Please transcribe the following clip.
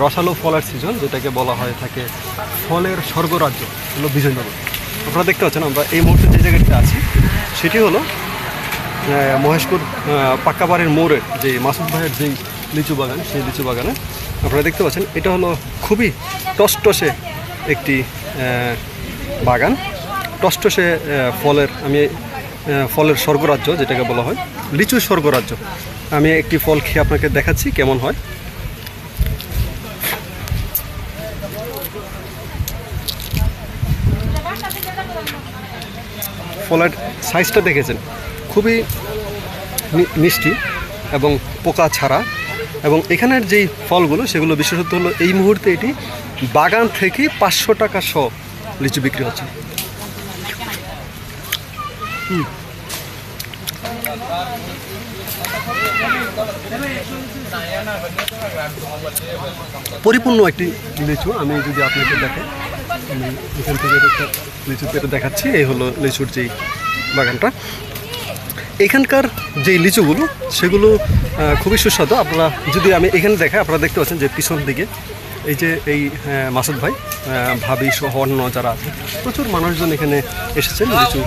রসালো ফলের সিজন, যেটাকে বলা হয় থাকে ফলের স্বর্গরাজ্য হলো বিজয়নগর। আপনারা দেখতে পাচ্ছেন আমরা এই মুহূর্তে যে জায়গাটিতে আছি সেটি হলো মহেশপুর পাক্কাবাড়ির মোড়ের যে মাসুদ ভাইয়ের যেই লিচু বাগান, সেই লিচু বাগানে আপনারা দেখতে পাচ্ছেন এটা হলো খুবই টসটসে একটি বাগান, টসটসে ফলের ফলের স্বর্গরাজ্য যেটাকে বলা হয় লিচুর স্বর্গরাজ্য। আমি একটি ফল খেয়ে আপনাকে দেখাচ্ছি কেমন হয়। ফলের সাইজটা দেখেছেন, খুবই মিষ্টি এবং পোকা ছাড়া। এবং এখানের যেই ফলগুলো সেগুলো বিশেষত হলো এই মুহূর্তে এটি বাগান থেকে 500 টাকা শ লিচু বিক্রি হচ্ছে। পরিপূর্ণ একটি লিচু। আমি যদি আপনাকে দেখে, আমি এখান থেকে একটা লিচু পেটে দেখাচ্ছি। এই হলো লিচুর যেই বাগানটা। এখানকার যেই লিচুগুলো সেগুলো খুবই সুস্বাদু। আপনারা যদি আমি এখানে দেখাই, আপনারা দেখতে পাচ্ছেন যে পিছন দিকে এই যে এই মাসুদ ভাই, ভাবি সহ অন্য যারা আছে, প্রচুর মানুষজন এখানে এসেছেন লিচু